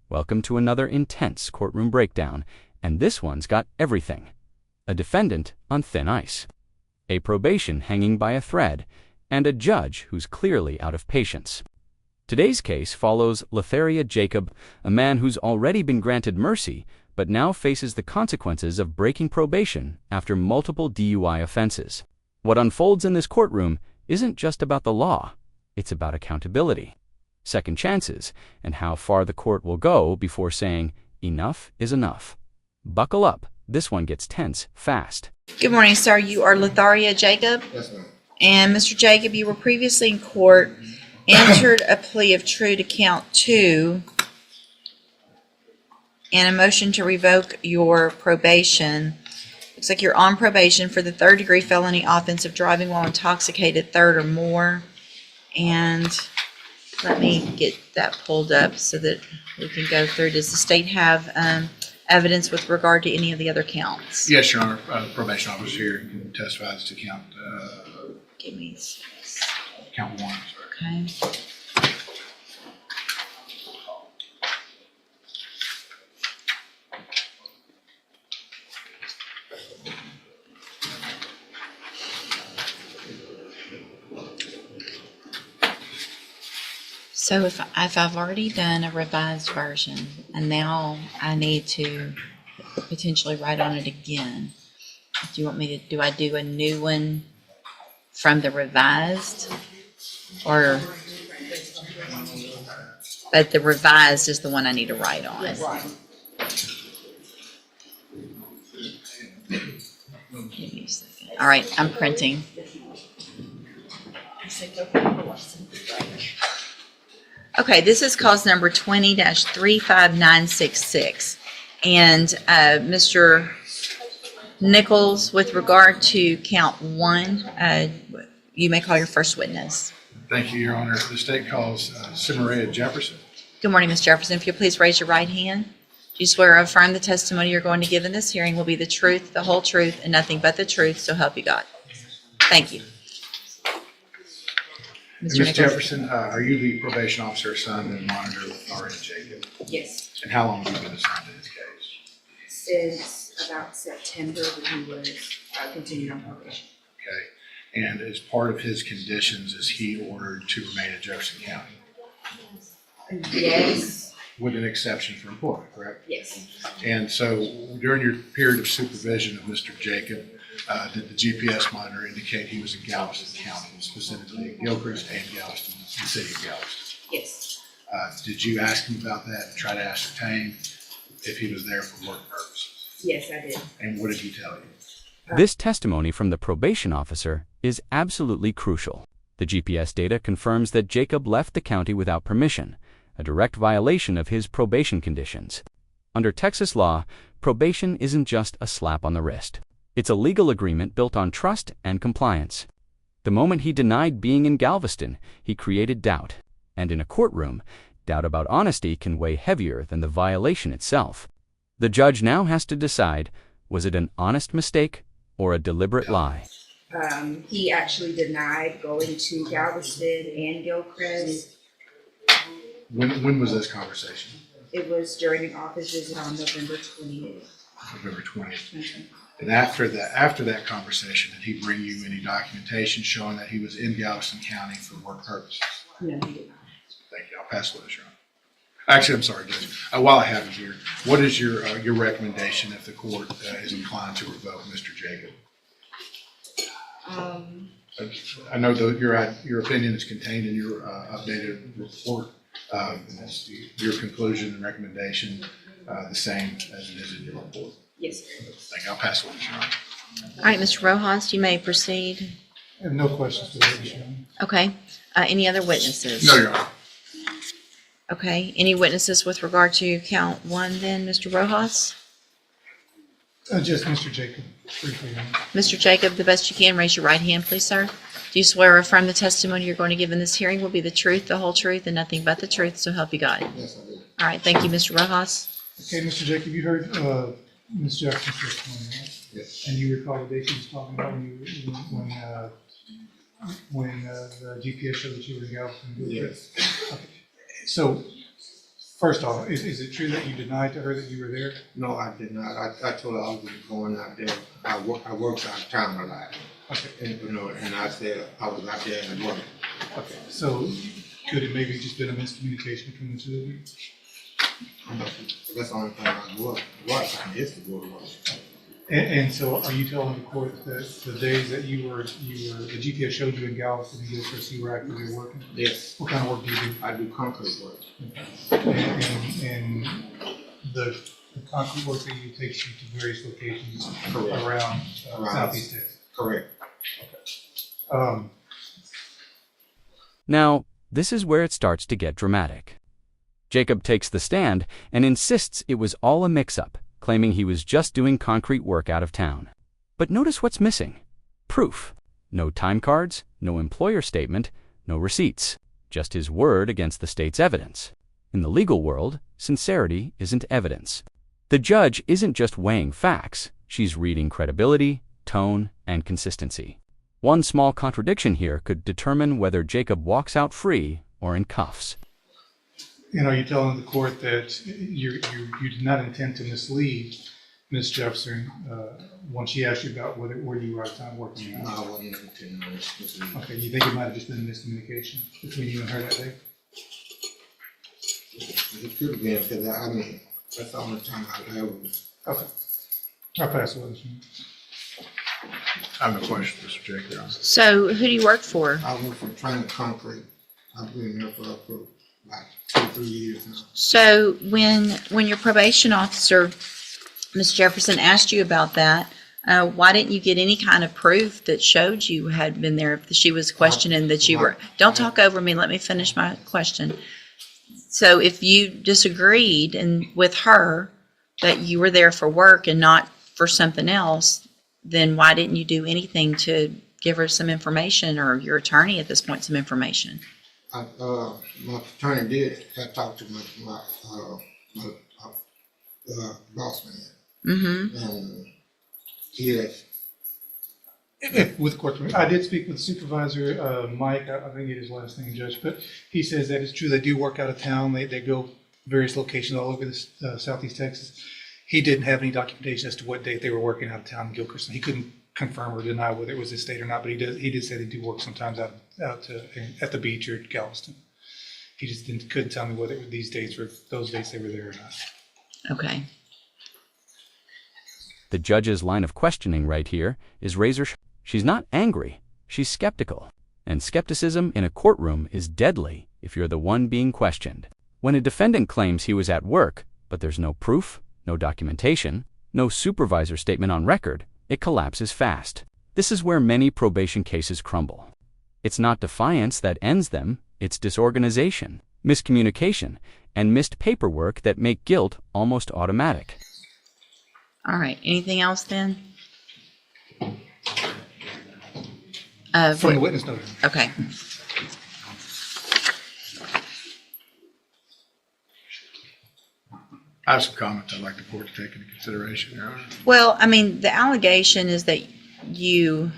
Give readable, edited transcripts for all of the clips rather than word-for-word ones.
Welcome to another intense courtroom breakdown, and this one's got everything. A defendant on thin ice, a probation hanging by a thread, and a judge who's clearly out of patience. Today's case follows Lotharia Jacob, a man who's already been granted mercy, but now faces the consequences of breaking probation after multiple DUI offenses. What unfolds in this courtroom isn't just about the law, it's about accountability, second chances, and how far the court will go before saying, enough is enough. Buckle up, this one gets tense fast. Good morning, sir. You are Lotharia Jacob? Yes, ma'am. And Mr. Jacob, you were previously in court, entered a plea of true to count 2, and a motion to revoke your probation. Looks like you're on probation for the third-degree felony offense of driving while intoxicated, third or more. And let me get that pulled up so that we can go through. Does the state have evidence with regard to any of the other counts? Yes, Your Honor. The probation officer here can testify as to count Give me space. count 1. Sorry. Okay. So if I've already done a revised version and now I need to potentially write on it again, do you want me to, do I do a new one from the revised? Or, but the revised is the one I need to write on. Give me a second. All right, I'm printing. Okay, this is cause number 20-35966. And Mr. Nichols, with regard to count 1, you may call your first witness. Thank you, Your Honor. The state calls Cimaria Jefferson. Good morning, Ms. Jefferson. If you'll please raise your right hand. Do you swear or affirm the testimony you're going to give in this hearing will be the truth, the whole truth, and nothing but the truth, so help you God? Thank you. Ms. Jefferson, are you the probation officer assigned to monitor Lotharia Jacob? Yes, And how long have you been assigned to this case? since about September when he was continued on probation. Okay. And as part of his conditions, is he ordered to remain in Jefferson County? Yes, With an exception for employment, correct? yes, And so during your period of supervision of Mr. Jacob, did the GPS monitor indicate he was in Galveston County, specifically in Gilchrist and Galveston, the city of Galveston? yes, Did you ask him about that and try to ascertain if he was there for work purposes? yes, I did. And what did he tell you? This testimony from the probation officer is absolutely crucial. The GPS data confirms that Jacob left the county without permission, a direct violation of his probation conditions. Under Texas law, probation isn't just a slap on the wrist. It's a legal agreement built on trust and compliance. The moment he denied being in Galveston, he created doubt. And in a courtroom, doubt about honesty can weigh heavier than the violation itself. The judge now has to decide, was it an honest mistake or a deliberate lie? He actually denied going to Galveston and Gilchrist. When was this conversation? It was during an office visit on November 20th. November 20th. And after that conversation, did he bring you any documentation showing that he was in Galveston County for work purposes? No, he did not. Thank you. I'll pass the witness, Your Honor. Actually, I'm sorry, Judge. While I have you here, what is your recommendation if the court is inclined to revoke Mr. Jacob? I know that your opinion is contained in your updated report. Is your conclusion and recommendation the same as it is in your report? Yes, sir. Thank you. I'll pass the witness, Your Honor. All right, Mr. Rojas, you may proceed. I have no questions for the witness, Your Honor. Okay. Any other witnesses? No, Your Honor. Okay. Any witnesses with regard to count 1 then, Mr. Rojas? Just Mr. Jacob, briefly, Your Honor. Mr. Jacob, the best you can, raise your right hand, please, sir. Do you swear or affirm the testimony you're going to give in this hearing will be the truth, the whole truth, and nothing but the truth, so help you God? Yes, I do. All right. Thank you, Mr. Rojas. Okay, Mr. Jacob, you heard Ms. Jefferson's testimony, right? Yes. And you recall the day she was talking about when the GPS showed that you were in Galveston? Yes. Okay. So First off, is it true that you denied to her that you were there? No, I did not. I told her I was going out there. I worked out of town a lot. Okay, And, and I said I was out there and work. okay. So could it maybe just been a miscommunication between the two of you? That's the only time I work. I used to go to work. And so are you telling the court that the days that you were, the GPS showed you in Galveston and Gilchrist, you were actively working? Yes, What kind of work do you do? I do concrete work. And the concrete work that you takes you to various locations Correct. around Around. Southeast Texas? Correct. Now, this is where it starts to get dramatic. Jacob takes the stand and insists it was all a mix-up, claiming he was just doing concrete work out of town. But notice what's missing. Proof. No time cards, no employer statement, no receipts. Just his word against the state's evidence. In the legal world, sincerity isn't evidence. The judge isn't just weighing facts, she's reading credibility, tone, and consistency. One small contradiction here could determine whether Jacob walks out free or in cuffs. And are you telling the court that you did not intend to mislead Ms. Jefferson when she asked you about where you were out of town working No, out? I wasn't intending on this. Okay, you think it might have just been a miscommunication between you and her that day? It could have been because I mean that's the only time I ever was. Okay. I'll pass the witness. I have no question, Mr. Jacob, Your Honor. So who do you work for? I went from trying to concrete. I've been there for like 2-3 years now. So when your probation officer, Ms. Jefferson, asked you about that, why didn't you get any kind of proof that showed you had been there? If she was questioning that you were, don't talk over me, let me finish my question. So if you disagreed with her that you were there for work and not for something else, then why didn't you do anything to give her some information, or your attorney at this point some information? My attorney did. I talked to my boss man, Mm-hmm. and he had, With courtroom, I did speak with Supervisor Mike, I think it is his last name, Judge, but he says that it's true, they do work out of town, they go various locations all over Southeast Texas. He didn't have any documentation as to what date they were working out of town in Gilchrist. He couldn't confirm or deny whether it was his state or not, but he did say they do work sometimes at the beach or Galveston. He just couldn't tell me whether it was these dates or those dates they were there or not. Okay. The judge's line of questioning right here is razor sharp. She's not angry, she's skeptical. And skepticism in a courtroom is deadly if you're the one being questioned. When a defendant claims he was at work, but there's no proof, no documentation, no supervisor statement on record, it collapses fast. This is where many probation cases crumble. It's not defiance that ends them, it's disorganization, miscommunication, and missed paperwork that make guilt almost automatic. All right. Anything else then? From the witness note. Okay. I have some comments I'd like the court to take into consideration, Your Honor. Well, I mean, the allegation is that you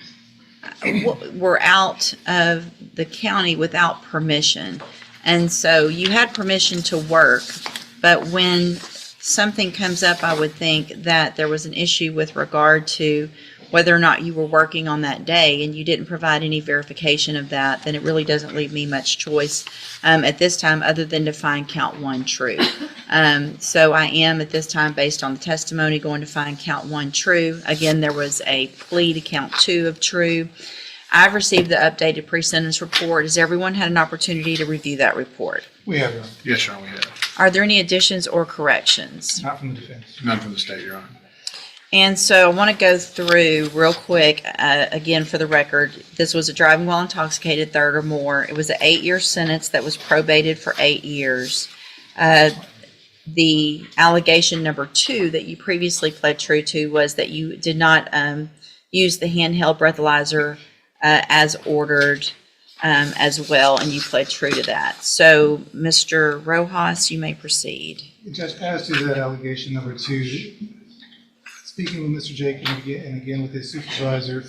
were out of the county without permission. And so you had permission to work, but when something comes up, I would think that there was an issue with regard to whether or not you were working on that day, and you didn't provide any verification of that, then it really doesn't leave me much choice at this time other than to find count one true. So I am at this time, based on the testimony, going to find count one true. Again, there was a plea to count two of true. I've received the updated pre-sentence report. Has everyone had an opportunity to review that report? We have, Your Honor. Yes, Your Honor, we have. Are there any additions or corrections? Not from the defense. None from the state, Your Honor. And so I want to go through real quick, again, for the record, this was a driving while intoxicated, third or more. It was an 8-year sentence that was probated for 8 years. The allegation number 2 that you previously pled true to was that you did not use the handheld breathalyzer as ordered as well, and you pled true to that. So, Mr. Rojas, you may proceed. Judge, as to that allegation number 2, speaking with Mr. Jacob and again with his supervisor,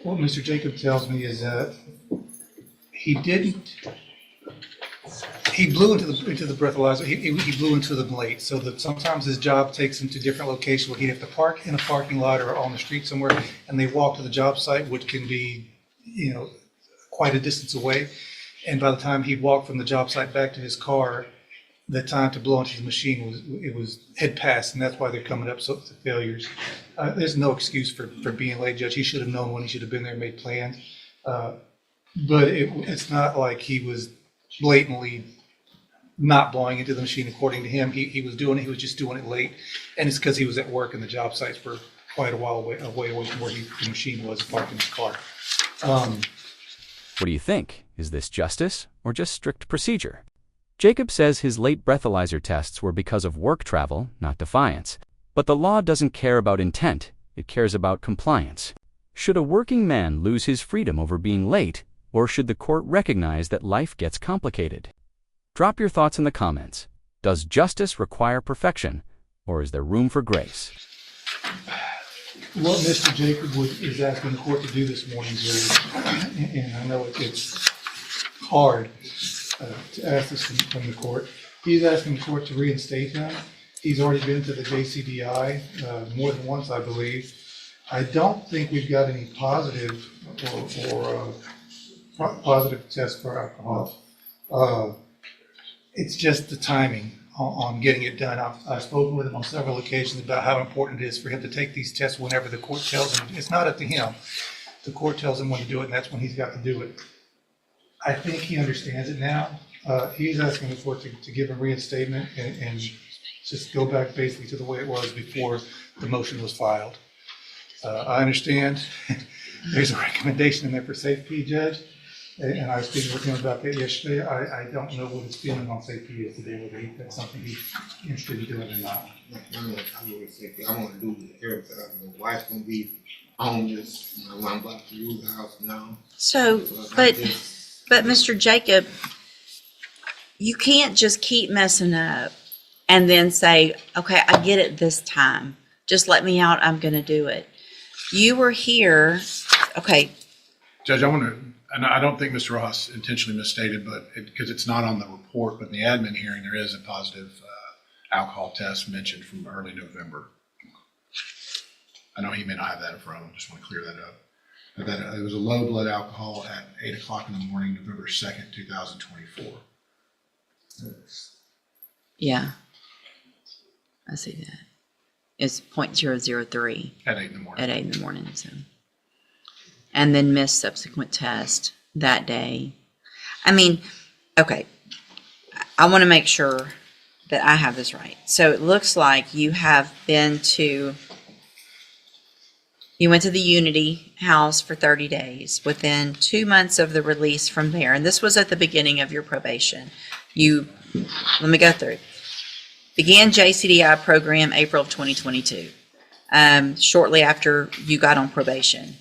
what Mr. Jacob tells me is that he He blew into the breathalyzer. He blew into them late, so that sometimes his job takes him to different locations where he'd have to park in a parking lot or on the street somewhere, and they walk to the job site, which can be, quite a distance away. And by the time he'd walk from the job site back to his car, the time to blow into the machine had passed, and that's why they're coming up to failures. There's no excuse for being late, Judge. He should have known when he should have been there, made plans. But it's not like he was blatantly not blowing into the machine. According to him, he was doing it. He was just doing it late, and it's because he was at work and the job sites were quite a while away from where the machine was parked in his car. What do you think? Is this justice or just strict procedure? Jacob says his late breathalyzer tests were because of work travel, not defiance. But the law doesn't care about intent, it cares about compliance. Should a working man lose his freedom over being late, or should the court recognize that life gets complicated? Drop your thoughts in the comments. Does justice require perfection, or is there room for grace? What Mr. Jacob is asking the court to do this morning, Judge, and I know it's hard to ask this from the court. He's asking the court to reinstate him. He's already been to the JCDI more than once, I believe. I don't think we've got any positive or positive tests for alcohol. It's just the timing on getting it done. I've spoken with him on several occasions about how important it is for him to take these tests whenever the court tells him. It's not up to him. The court tells him when to do it, and that's when he's got to do it. I think he understands it now. He's asking the court to give him reinstatement and just go back basically to the way it was before the motion was filed. I understand there's a recommendation in there for safety, Judge, and I was speaking with him about that yesterday. I don't know what his feeling on safety is today, whether that's something he's interested in doing or not. I'm safety. I want to do everything. My wife's gonna be homeless. I'm about to lose the house now. So, but Mr. Jacob, you can't just keep messing up and then say, okay, I get it this time. Just let me out. I'm going to do it. You were here. Okay. Judge, and I don't think Mr. Ross intentionally misstated, but because it's not on the report, but in the admin hearing, there is a positive alcohol test mentioned from early November. I know he may not have that in front of him. Just want to clear that up. But that it was a low blood alcohol at 8 o'clock in the morning, November 2nd, 2024. Yeah. I see that. It's 0.003 At 8 in the morning. at 8 in the morning. So, and then missed subsequent test that day. I mean, okay. I want to make sure that I have this right. So it looks like you went to the Unity house for 30 days. Within 2 months of the release from there, and this was at the beginning of your probation, let me go through. Began JCDI program April of 2022, shortly after you got on probation.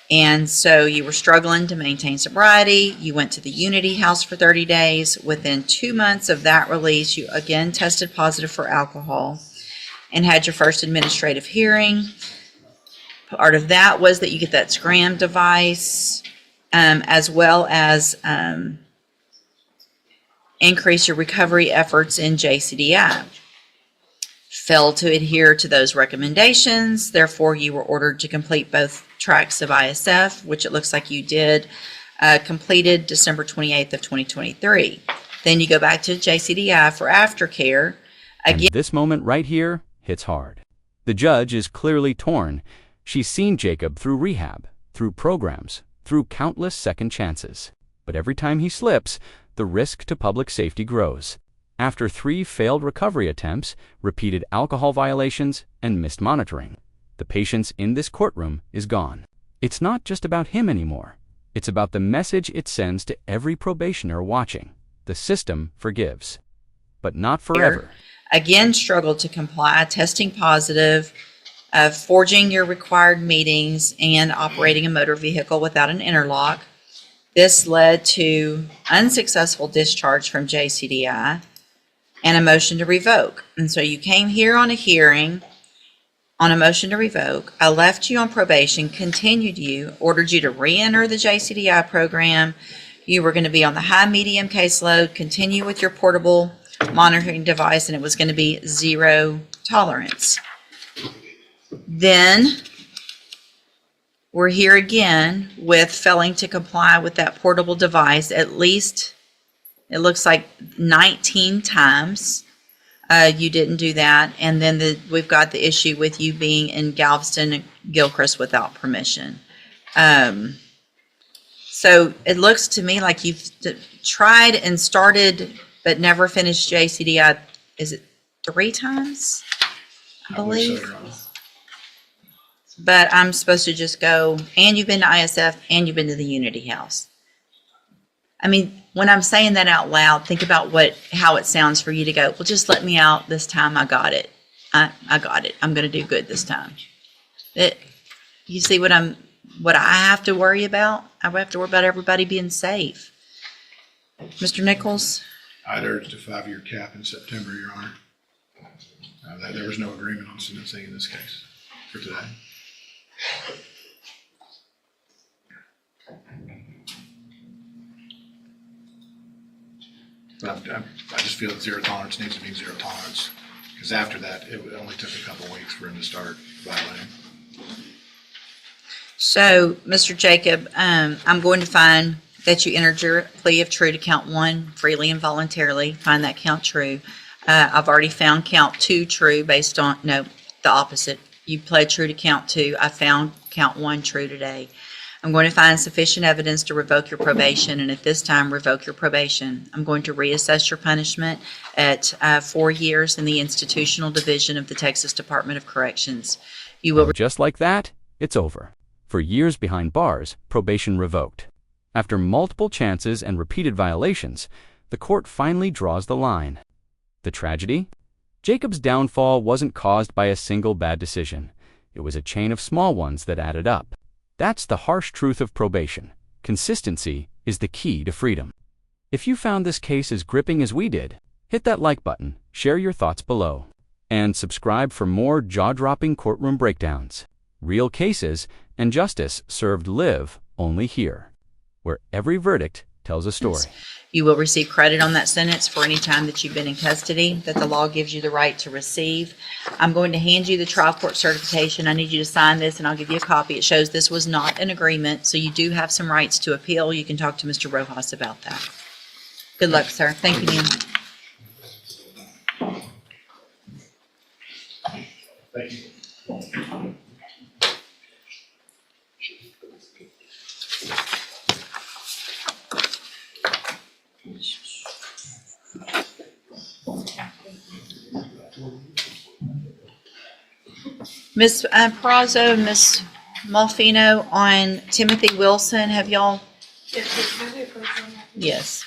And so you were struggling to maintain sobriety. You went to the Unity house for 30 days. Within 2 months of that release, you again tested positive for alcohol and had your first administrative hearing. Part of that was that you get that scram device, as well as increase your recovery efforts in JCDI. Failed to adhere to those recommendations, therefore you were ordered to complete both tracks of ISF, which it looks like you did, completed December 28th of 2023. Then you go back to JCDI for aftercare. Again, And this moment right here hits hard. The judge is clearly torn. She's seen Jacob through rehab, through programs, through countless second chances. But every time he slips, the risk to public safety grows. After 3 failed recovery attempts, repeated alcohol violations, and missed monitoring, the patience in this courtroom is gone. It's not just about him anymore. It's about the message it sends to every probationer watching. The system forgives, but not forever. again struggled to comply, testing positive, forging your required meetings, and operating a motor vehicle without an interlock. This led to unsuccessful discharge from JCDI and a motion to revoke. And so you came here on a hearing on a motion to revoke. I left you on probation, continued you, ordered you to re-enter the JCDI program. You were going to be on the high medium caseload, continue with your portable monitoring device, and it was going to be 0 tolerance. Then we're here again with failing to comply with that portable device at least, it looks like 19 times. You didn't do that. And then we've got the issue with you being in Galveston and Gilchrist without permission. So it looks to me like you've tried and started but never finished JCDI. Is it 3 times? I believe. So, Your Honor. But I'm supposed to just go, and you've been to ISF and you've been to the Unity House. I mean, when I'm saying that out loud, think about how it sounds for you to go, well, just let me out this time. I got it. I got it. I'm going to do good this time. You see what I have to worry about? I have to worry about everybody being safe. Mr. Nichols? I'd urged a 5-year cap in September, Your Honor. There was no agreement on sentencing in this case for today. But I just feel that 0 tolerance needs to be 0 tolerance, because after that, it only took a couple weeks for him to start violating. So, Mr. Jacob, I'm going to find that you entered your plea of true to count 1 freely and voluntarily. Find that count true. I've already found count 2 true based on, no, the opposite. You pled true to count 2. I found count 1 true today. I'm going to find sufficient evidence to revoke your probation, and at this time, revoke your probation. I'm going to reassess your punishment at 4 years in the institutional division of the Texas Department of Corrections. You will. Just like that, it's over. For years behind bars, probation revoked. After multiple chances and repeated violations, the court finally draws the line. The tragedy? Jacob's downfall wasn't caused by a single bad decision. It was a chain of small ones that added up. That's the harsh truth of probation. Consistency is the key to freedom. If you found this case as gripping as we did, hit that like button, share your thoughts below, and subscribe for more jaw-dropping courtroom breakdowns. Real cases and justice served live only here, where every verdict tells a story. You will receive credit on that sentence for any time that you've been in custody that the law gives you the right to receive. I'm going to hand you the trial court certification. I need you to sign this, and I'll give you a copy. It shows this was not an agreement, so you do have some rights to appeal. You can talk to Mr. Rojas about that. Good luck, sir. Thank you, ma'am. Thank you. Ms. Perazo, Ms. Malfino, on Timothy Wilson, have y'all? Yes.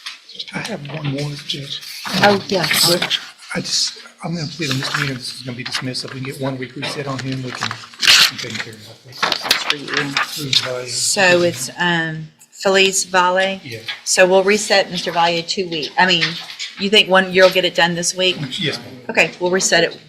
I have one more, Judge. Oh, yeah. I'm gonna plead on this meeting, this is gonna be dismissed. If we can get 1 week reset on him, we can take care of that. That's for you. Please, So it's Felice Valle? yeah, So we'll reset Mr. Valle 2 weeks. I mean, you think you'll get it done this week? yes, ma'am. Okay, we'll reset it